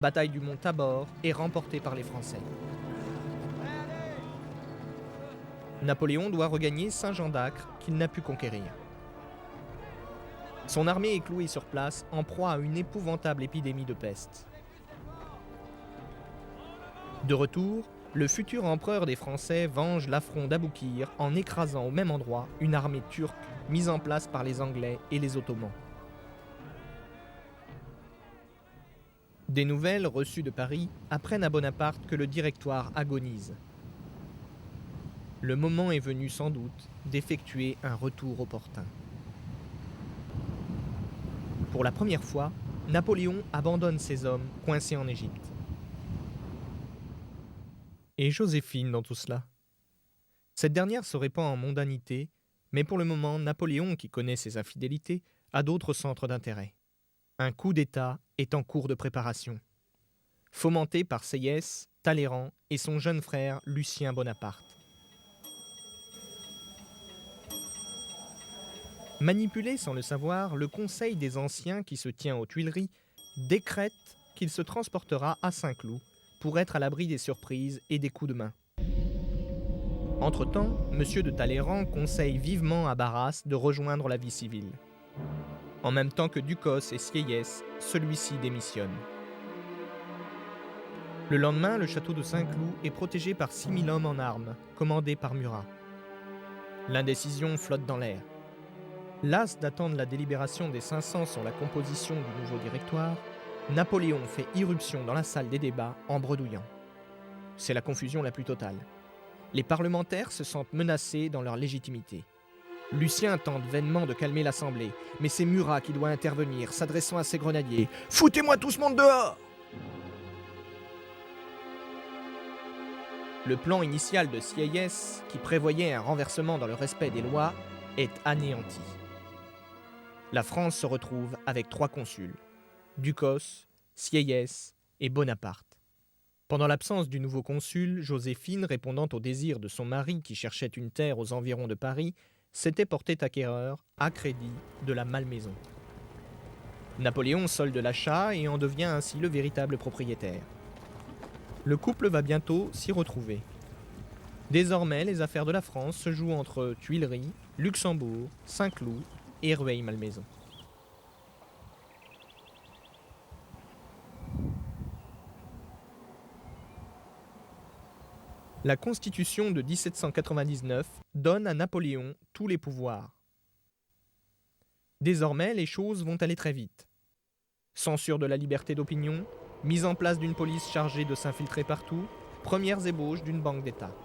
Bataille du mont Tabor est remportée par les Français. Napoléon doit regagner Saint-Jean d'Acre qu'il n'a pu conquérir. Son armée est clouée sur place en proie à une épouvantable épidémie de peste. De retour, le futur empereur des Français venge l'affront d'Aboukir en écrasant au même endroit une armée turque mise en place par les Anglais et les Ottomans. Des nouvelles reçues de Paris apprennent à Bonaparte que le Directoire agonise. Le moment est venu sans doute d'effectuer un retour opportun. Pour la première fois, Napoléon abandonne ses hommes coincés en Égypte. Et Joséphine dans tout cela? Cette dernière se répand en mondanité, mais pour le moment, Napoléon, qui connaît ses infidélités, a d'autres centres d'intérêt. Un coup d'État est en cours de préparation, fomenté par Sieyès, Talleyrand et son jeune frère Lucien Bonaparte. Manipulé sans le savoir, le Conseil des Anciens qui se tient aux Tuileries décrète qu'il se transportera à Saint-Cloud pour être à l'abri des surprises et des coups de main. Entre-temps, M. de Talleyrand conseille vivement à Barras de rejoindre la vie civile. En même temps que Ducos et Sieyès, celui-ci démissionne. Le lendemain, le château de Saint-Cloud est protégé par 6000 hommes en armes, commandés par Murat. L'indécision flotte dans l'air. Las d'attendre la délibération des 500 sur la composition du nouveau directoire, Napoléon fait irruption dans la salle des débats en bredouillant. C'est la confusion la plus totale. Les parlementaires se sentent menacés dans leur légitimité. Lucien tente vainement de calmer l'Assemblée, mais c'est Murat qui doit intervenir, s'adressant à ses grenadiers. « Foutez-moi tout ce monde dehors !» Le plan initial de Sieyès, qui prévoyait un renversement dans le respect des lois, est anéanti. La France se retrouve avec 3 consuls, Ducos, Sieyès et Bonaparte. Pendant l'absence du nouveau consul, Joséphine, répondant au désir de son mari qui cherchait une terre aux environs de Paris, s'était portée acquéreur, à crédit, de la Malmaison. Napoléon solde l'achat et en devient ainsi le véritable propriétaire. Le couple va bientôt s'y retrouver. Désormais, les affaires de la France se jouent entre Tuileries, Luxembourg, Saint-Cloud et Rueil-Malmaison. La Constitution de 1799 donne à Napoléon tous les pouvoirs. Désormais, les choses vont aller très vite. Censure de la liberté d'opinion, mise en place d'une police chargée de s'infiltrer partout, premières ébauches d'une banque d'État.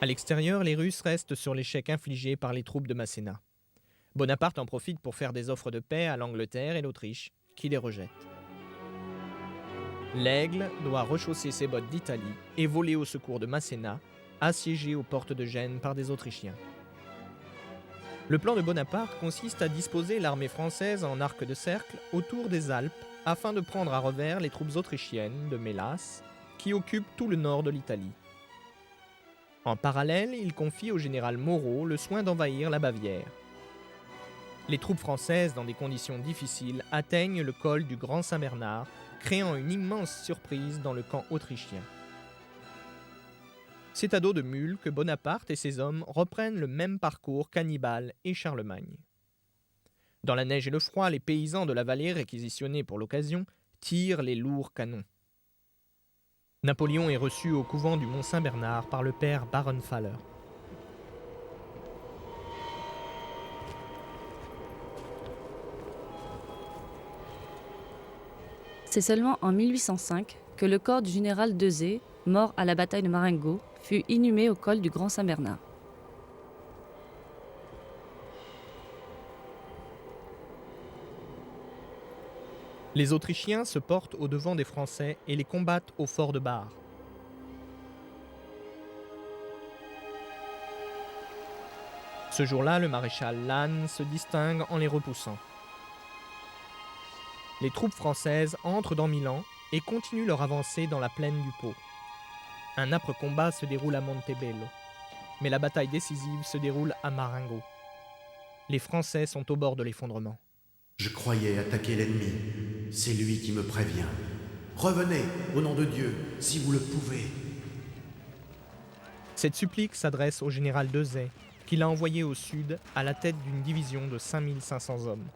À l'extérieur, les Russes restent sur l'échec infligé par les troupes de Masséna. Bonaparte en profite pour faire des offres de paix à l'Angleterre et l'Autriche, qui les rejettent. L'Aigle doit rechausser ses bottes d'Italie et voler au secours de Masséna, assiégé aux portes de Gênes par des Autrichiens. Le plan de Bonaparte consiste à disposer l'armée française en arc de cercle autour des Alpes afin de prendre à revers les troupes autrichiennes de Mélas, qui occupent tout le nord de l'Italie. En parallèle, il confie au général Moreau le soin d'envahir la Bavière. Les troupes françaises, dans des conditions difficiles, atteignent le col du Grand Saint-Bernard, créant une immense surprise dans le camp autrichien. C'est à dos de mule que Bonaparte et ses hommes reprennent le même parcours qu'Hannibal et Charlemagne. Dans la neige et le froid, les paysans de la vallée réquisitionnés pour l'occasion tirent les lourds canons. Napoléon est reçu au couvent du Mont Saint-Bernard par le père Barenfaller. C'est seulement en 1805 que le corps du général Desaix, mort à la bataille de Marengo, fut inhumé au col du Grand Saint-Bernard. Les Autrichiens se portent au devant des Français et les combattent au fort de Bar. Ce jour-là, le maréchal Lannes se distingue en les repoussant. Les troupes françaises entrent dans Milan et continuent leur avancée dans la plaine du Pô. Un âpre combat se déroule à Montebello, mais la bataille décisive se déroule à Marengo. Les Français sont au bord de l'effondrement. Je croyais attaquer l'ennemi. C'est lui qui me prévient. Revenez, au nom de Dieu, si vous le pouvez. Cette supplique s'adresse au général Dezay, qui l'a envoyé au sud à la tête d'une division de 5500 hommes.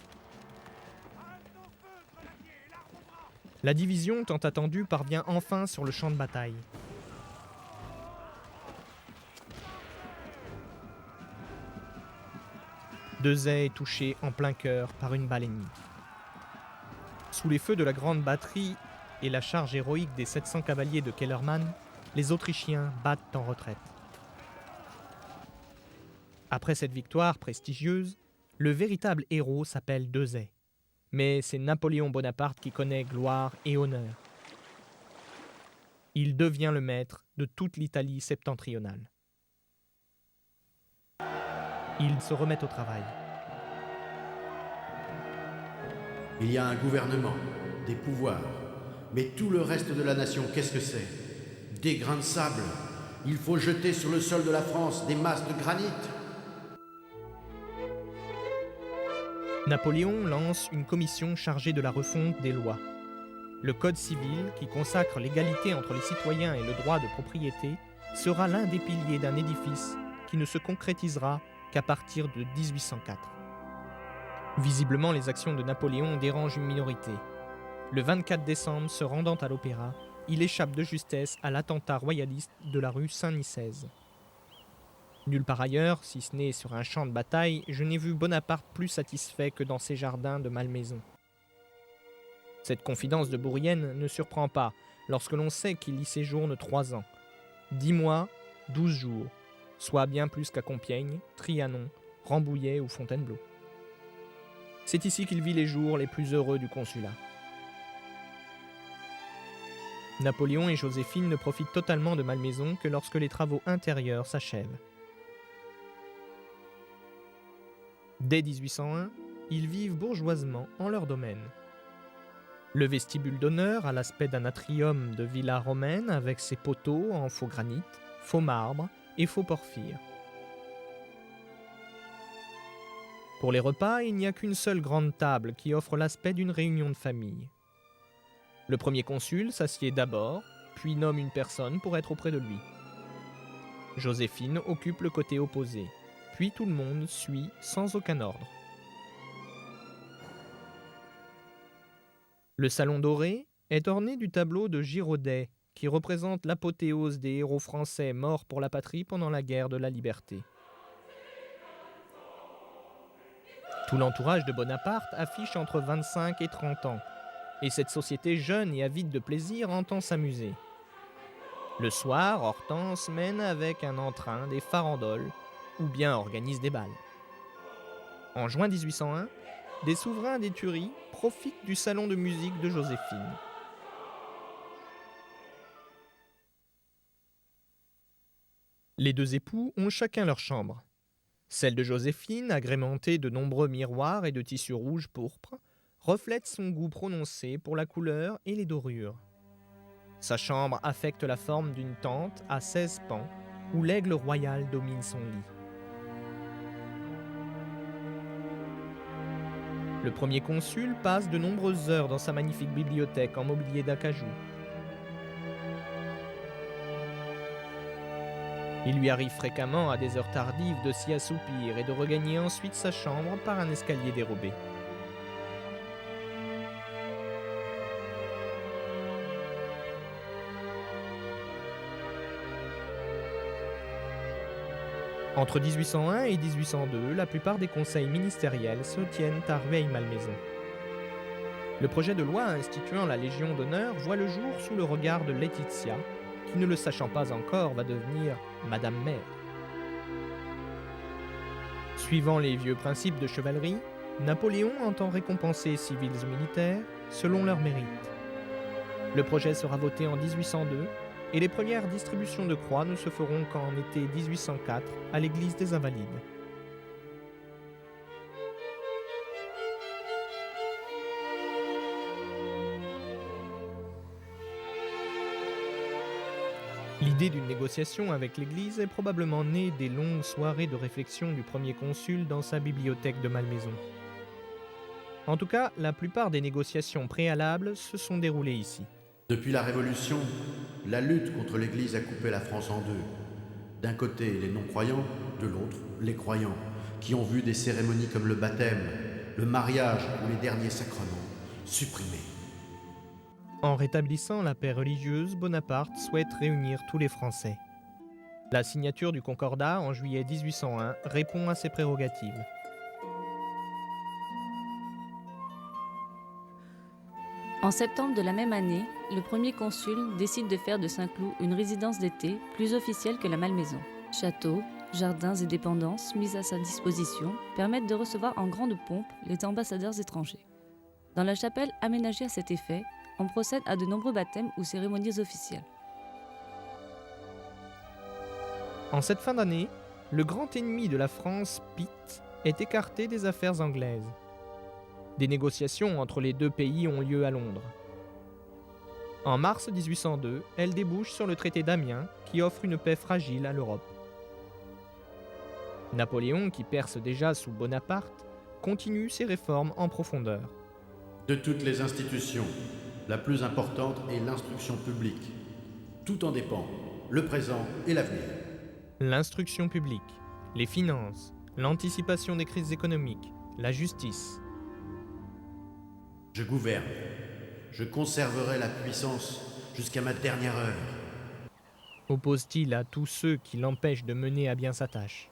La division tant attendue parvient enfin sur le champ de bataille. Dezay est touché en plein cœur par une balle ennemie. Sous les feux de la grande batterie et la charge héroïque des 700 cavaliers de Kellermann, les Autrichiens battent en retraite. Après cette victoire prestigieuse, le véritable héros s'appelle Dezay. Mais c'est Napoléon Bonaparte qui connaît gloire et honneur. Il devient le maître de toute l'Italie septentrionale. Il se remet au travail. Il y a un gouvernement, des pouvoirs, mais tout le reste de la nation, qu'est-ce que c'est? Des grains de sable. Il faut jeter sur le sol de la France des masses de granit. Napoléon lance une commission chargée de la refonte des lois. Le Code civil, qui consacre l'égalité entre les citoyens et le droit de propriété, sera l'un des piliers d'un édifice qui ne se concrétisera qu'à partir de 1804. Visiblement, les actions de Napoléon dérangent une minorité. Le 24 décembre, se rendant à l'Opéra, il échappe de justesse à l'attentat royaliste de la rue Saint-Nicèze. Nulle part ailleurs, si ce n'est sur un champ de bataille, je n'ai vu Bonaparte plus satisfait que dans ses jardins de Malmaison. Cette confidence de Bourrienne ne surprend pas lorsque l'on sait qu'il y séjourne 3 ans. 10 mois, 12 jours, soit bien plus qu'à Compiègne, Trianon, Rambouillet ou Fontainebleau. C'est ici qu'il vit les jours les plus heureux du consulat. Napoléon et Joséphine ne profitent totalement de Malmaison que lorsque les travaux intérieurs s'achèvent. Dès 1801, ils vivent bourgeoisement en leur domaine. Le vestibule d'honneur a l'aspect d'un atrium de villa romaine avec ses poteaux en faux granit, faux marbre et faux porphyre. Pour les repas, il n'y a qu'une seule grande table qui offre l'aspect d'une réunion de famille. Le premier consul s'assied d'abord, puis nomme une personne pour être auprès de lui. Joséphine occupe le côté opposé, puis tout le monde suit sans aucun ordre. Le salon doré est orné du tableau de Girodet, qui représente l'apothéose des héros français morts pour la patrie pendant la guerre de la liberté. Tout l'entourage de Bonaparte affiche entre 25 et 30 ans, et cette société jeune et avide de plaisir entend s'amuser. Le soir, Hortense mène avec un entrain des farandoles, ou bien organise des bals. En juin 1801, des souverains d'Étrurie profitent du salon de musique de Joséphine. Les deux époux ont chacun leur chambre. Celle de Joséphine, agrémentée de nombreux miroirs et de tissus rouges pourpres, reflète son goût prononcé pour la couleur et les dorures. Sa chambre affecte la forme d'une tente à 16 pans, où l'aigle royal domine son lit. Le premier consul passe de nombreuses heures dans sa magnifique bibliothèque en mobilier d'acajou. Il lui arrive fréquemment à des heures tardives de s'y assoupir et de regagner ensuite sa chambre par un escalier dérobé. Entre 1801 et 1802, la plupart des conseils ministériels se tiennent à Rueil-Malmaison. Le projet de loi instituant la Légion d'honneur voit le jour sous le regard de Laetitia, qui, ne le sachant pas encore, va devenir Madame Mère. Suivant les vieux principes de chevalerie, Napoléon entend récompenser civils ou militaires selon leur mérite. Le projet sera voté en 1802 et les premières distributions de croix ne se feront qu'en été 1804 à l'église des Invalides. L'idée d'une négociation avec l'Église est probablement née des longues soirées de réflexion du premier consul dans sa bibliothèque de Malmaison. En tout cas, la plupart des négociations préalables se sont déroulées ici. Depuis la Révolution, la lutte contre l'Église a coupé la France en deux. D'un côté, les non-croyants, de l'autre, les croyants, qui ont vu des cérémonies comme le baptême, le mariage ou les derniers sacrements supprimés. En rétablissant la paix religieuse, Bonaparte souhaite réunir tous les Français. La signature du Concordat en juillet 1801 répond à ces prérogatives. En septembre de la même année, le premier consul décide de faire de Saint-Cloud une résidence d'été plus officielle que la Malmaison. Châteaux, jardins et dépendances mis à sa disposition permettent de recevoir en grande pompe les ambassadeurs étrangers. Dans la chapelle aménagée à cet effet, on procède à de nombreux baptêmes ou cérémonies officielles. En cette fin d'année, le grand ennemi de la France, Pitt, est écarté des affaires anglaises. Des négociations entre les deux pays ont lieu à Londres. En mars 1802, elles débouchent sur le traité d'Amiens qui offre une paix fragile à l'Europe. Napoléon, qui perce déjà sous Bonaparte, continue ses réformes en profondeur. De toutes les institutions, la plus importante est l'instruction publique. Tout en dépend, le présent et l'avenir. L'instruction publique, les finances, l'anticipation des crises économiques, la justice. Je gouverne. Je conserverai la puissance jusqu'à ma dernière heure. Oppose-t-il à tous ceux qui l'empêchent de mener à bien sa tâche.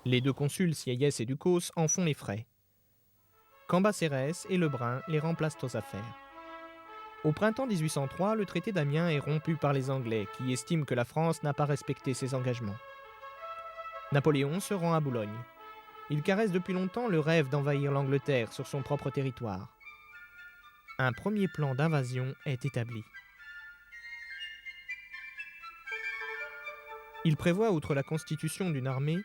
Les deux consuls Sieyès et Ducos en font les frais. Cambacérès et Lebrun les remplacent aux affaires. Au printemps 1803, le traité d'Amiens est rompu par les Anglais, qui estiment que la France n'a pas respecté ses engagements. Napoléon se rend à Boulogne. Il caresse depuis longtemps le rêve d'envahir l'Angleterre sur son propre territoire. Un premier plan d'invasion est établi. Il prévoit, outre la constitution d'une armée,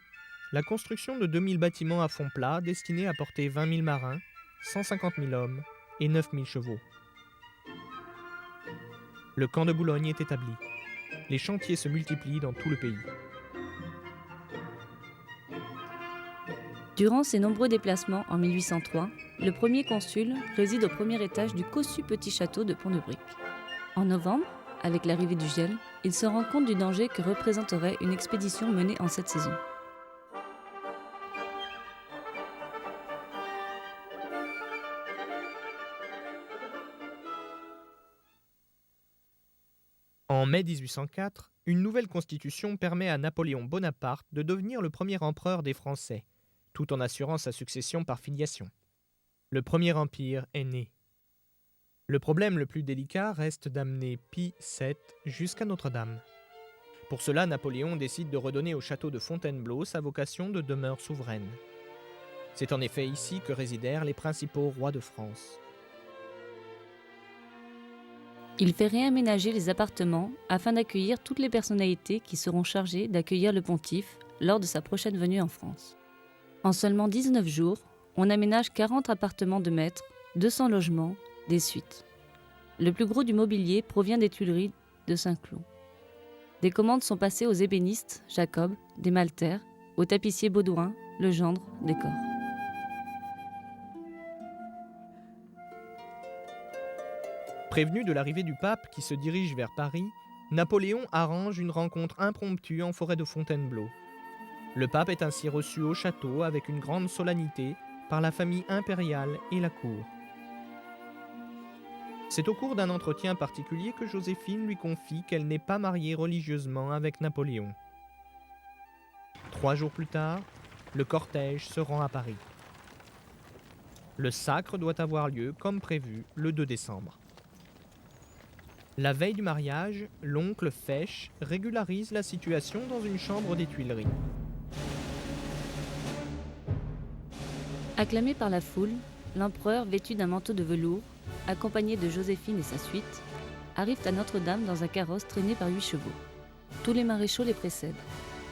la construction de 2000 bâtiments à fond plat destinés à porter 20 000 marins, 150 000 hommes et 9 000 chevaux. Le camp de Boulogne est établi. Les chantiers se multiplient dans tout le pays. Durant ses nombreux déplacements en 1803, le premier consul réside au premier étage du cossu petit château de Pont-de-Brique. En novembre, avec l'arrivée du gel, il se rend compte du danger que représenterait une expédition menée en cette saison. En mai 1804, une nouvelle constitution permet à Napoléon Bonaparte de devenir le premier empereur des Français, tout en assurant sa succession par filiation. Le Premier Empire est né. Le problème le plus délicat reste d'amener Pie VII jusqu'à Notre-Dame. Pour cela, Napoléon décide de redonner au château de Fontainebleau sa vocation de demeure souveraine. C'est en effet ici que résidèrent les principaux rois de France. Il fait réaménager les appartements afin d'accueillir toutes les personnalités qui seront chargées d'accueillir le pontife lors de sa prochaine venue en France. En seulement 19 jours, on aménage 40 appartements de maîtres, 200 logements, des suites. Le plus gros du mobilier provient des Tuileries de Saint-Cloud. Des commandes sont passées aux ébénistes Jacob, des Maltaires, aux tapissiers Baudouin, Legendre, Décor. Prévenu de l'arrivée du pape qui se dirige vers Paris, Napoléon arrange une rencontre impromptue en forêt de Fontainebleau. Le pape est ainsi reçu au château avec une grande solennité par la famille impériale et la cour. C'est au cours d'un entretien particulier que Joséphine lui confie qu'elle n'est pas mariée religieusement avec Napoléon. 3 jours plus tard, le cortège se rend à Paris. Le sacre doit avoir lieu, comme prévu, le 2 décembre. La veille du mariage, l'oncle Fesch régularise la situation dans une chambre des Tuileries. Acclamé par la foule, l'empereur, vêtu d'un manteau de velours, accompagné de Joséphine et sa suite, arrive à Notre-Dame dans un carrosse traîné par 8 chevaux. Tous les maréchaux les précèdent.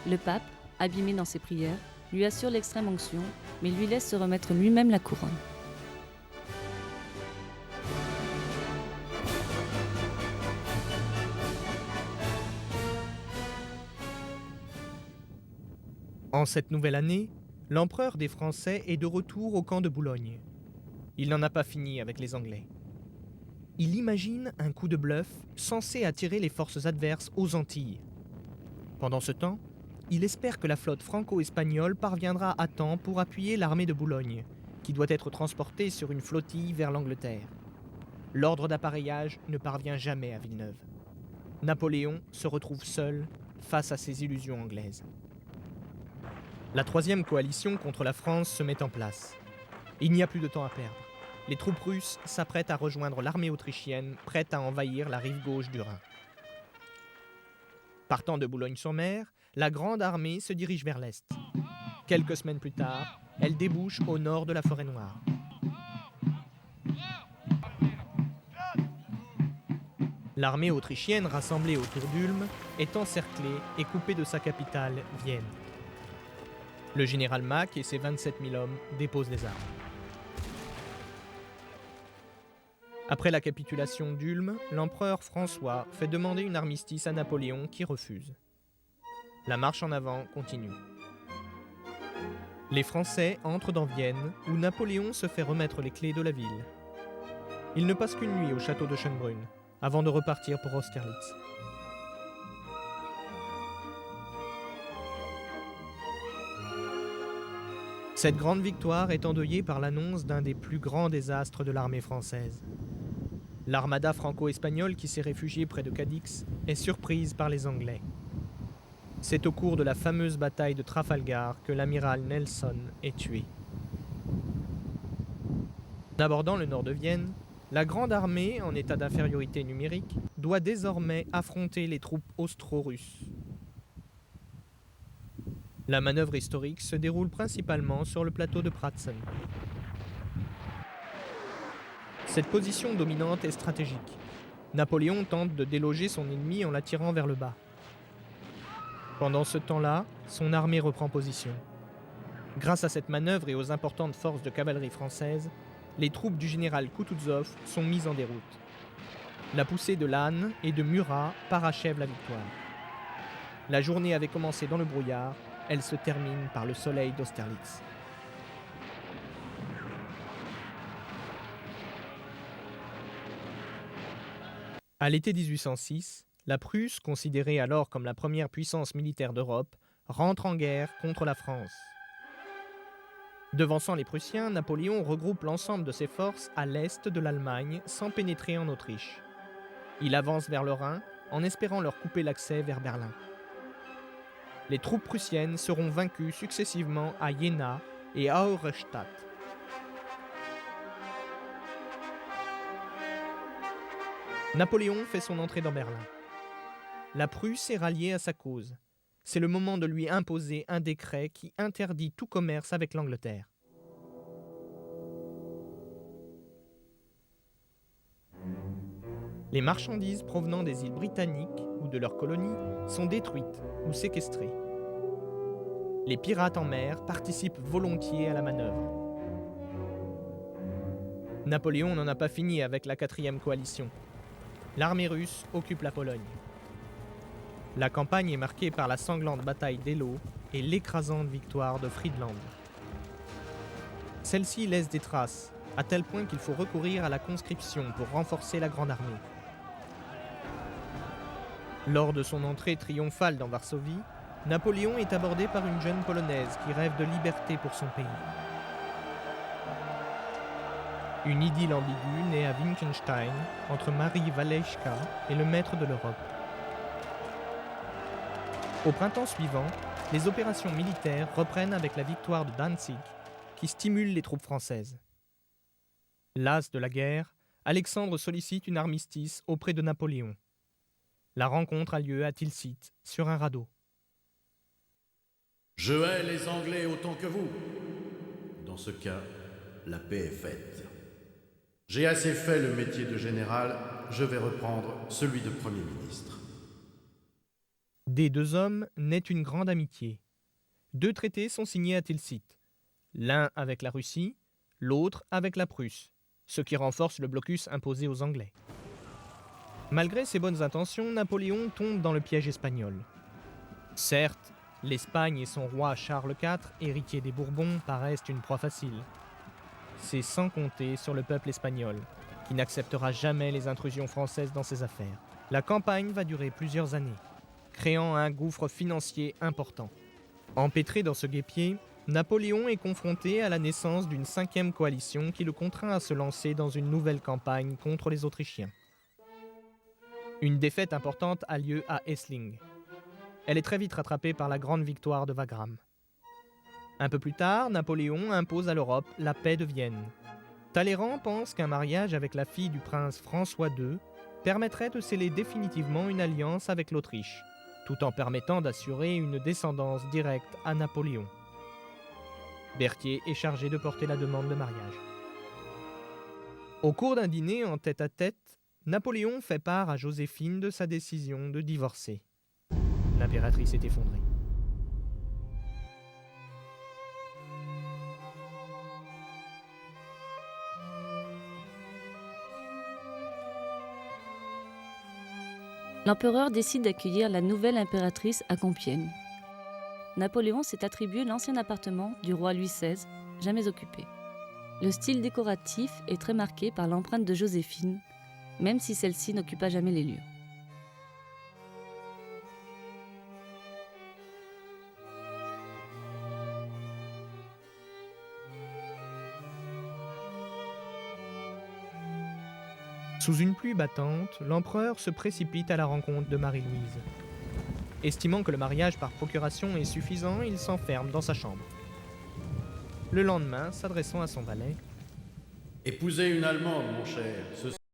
Le pape, abîmé dans ses prières, lui assure l'extrême onction, mais lui laisse se remettre lui-même la couronne. En cette nouvelle année, l'empereur des Français est de retour au camp de Boulogne. Il n'en a pas fini avec les Anglais. Il imagine un coup de bluff censé attirer les forces adverses aux Antilles. Pendant ce temps, il espère que la flotte franco-espagnole parviendra à temps pour appuyer l'armée de Boulogne, qui doit être transportée sur une flottille vers l'Angleterre. L'ordre d'appareillage ne parvient jamais à Villeneuve. Napoléon se retrouve seul face à ses illusions anglaises. La troisième coalition contre la France se met en place. Il n'y a plus de temps à perdre. Les troupes russes s'apprêtent à rejoindre l'armée autrichienne, prête à envahir la rive gauche du Rhin. Partant de Boulogne-sur-Mer, la Grande Armée se dirige vers l'est. Quelques semaines plus tard, elle débouche au nord de la Forêt-Noire. L'armée autrichienne rassemblée autour d'Ulm est encerclée et coupée de sa capitale, Vienne. Le général Mack et ses 27 000 hommes déposent les armes. Après la capitulation d'Ulm, l'empereur François fait demander une armistice à Napoléon qui refuse. La marche en avant continue. Les Français entrent dans Vienne, où Napoléon se fait remettre les clés de la ville. Il ne passe qu'une nuit au château de Schönbrunn, avant de repartir pour Austerlitz. Cette grande victoire est endeuillée par l'annonce d'un des plus grands désastres de l'armée française. L'armada franco-espagnole qui s'est réfugiée près de Cadix est surprise par les Anglais. C'est au cours de la fameuse bataille de Trafalgar que l'amiral Nelson est tué. En abordant le nord de Vienne, la Grande Armée, en état d'infériorité numérique, doit désormais affronter les troupes austro-russes. La manœuvre historique se déroule principalement sur le plateau de Pratzen. Cette position dominante est stratégique. Napoléon tente de déloger son ennemi en l'attirant vers le bas. Pendant ce temps-là, son armée reprend position. Grâce à cette manœuvre et aux importantes forces de cavalerie françaises, les troupes du général Kutuzov sont mises en déroute. La poussée de Lannes et de Murat parachève la victoire. La journée avait commencé dans le brouillard, elle se termine par le soleil d'Austerlitz. À l'été 1806, la Prusse, considérée alors comme la première puissance militaire d'Europe, rentre en guerre contre la France. Devançant les Prussiens, Napoléon regroupe l'ensemble de ses forces à l'est de l'Allemagne sans pénétrer en Autriche. Il avance vers le Rhin en espérant leur couper l'accès vers Berlin. Les troupes prussiennes seront vaincues successivement à Jena et à Auerstadt. Napoléon fait son entrée dans Berlin. La Prusse est ralliée à sa cause. C'est le moment de lui imposer un décret qui interdit tout commerce avec l'Angleterre. Les marchandises provenant des îles britanniques ou de leurs colonies sont détruites ou séquestrées. Les pirates en mer participent volontiers à la manœuvre. Napoléon n'en a pas fini avec la 4e coalition. L'armée russe occupe la Pologne. La campagne est marquée par la sanglante bataille d'Eylau et l'écrasante victoire de Friedland. Celle-ci laisse des traces, à tel point qu'il faut recourir à la conscription pour renforcer la Grande Armée. Lors de son entrée triomphale dans Varsovie, Napoléon est abordé par une jeune Polonaise qui rêve de liberté pour son pays. Une idylle ambiguë naît à Wittgenstein entre Marie Walewska et le maître de l'Europe. Au printemps suivant, les opérations militaires reprennent avec la victoire de Danzig, qui stimule les troupes françaises. Las de la guerre, Alexandre sollicite une armistice auprès de Napoléon. La rencontre a lieu à Tilsit, sur un radeau. Je hais les Anglais autant que vous. Dans ce cas, la paix est faite. J'ai assez fait le métier de général, je vais reprendre celui de Premier ministre. Des deux hommes naît une grande amitié. 2 traités sont signés à Tilsit, l'un avec la Russie, l'autre avec la Prusse, ce qui renforce le blocus imposé aux Anglais. Malgré ses bonnes intentions, Napoléon tombe dans le piège espagnol. Certes, L'Espagne et son roi Charles IV, héritier des Bourbons, paraissent une proie facile. C'est sans compter sur le peuple espagnol, qui n'acceptera jamais les intrusions françaises dans ses affaires. La campagne va durer plusieurs années, créant un gouffre financier important. Empêtré dans ce guêpier, Napoléon est confronté à la naissance d'une 5e coalition qui le contraint à se lancer dans une nouvelle campagne contre les Autrichiens. Une défaite importante a lieu à Essling. Elle est très vite rattrapée par la grande victoire de Wagram. Un peu plus tard, Napoléon impose à l'Europe la paix de Vienne. Talleyrand pense qu'un mariage avec la fille du prince François II permettrait de sceller définitivement une alliance avec l'Autriche, tout en permettant d'assurer une descendance directe à Napoléon. Berthier est chargé de porter la demande de mariage. Au cours d'un dîner en tête-à-tête, Napoléon fait part à Joséphine de sa décision de divorcer. L'impératrice est effondrée. L'empereur décide d'accueillir la nouvelle impératrice à Compiègne. Napoléon s'est attribué l'ancien appartement du roi Louis XVI, jamais occupé. Le style décoratif est très marqué par l'empreinte de Joséphine, même si celle-ci n'occupa jamais les lieux. Sous une pluie battante, l'empereur se précipite à la rencontre de Marie-Louise. Estimant que le mariage par procuration est suffisant, il s'enferme dans sa chambre. Le lendemain, s'adressant à son valet, Épouser une Allemande, mon cher, ce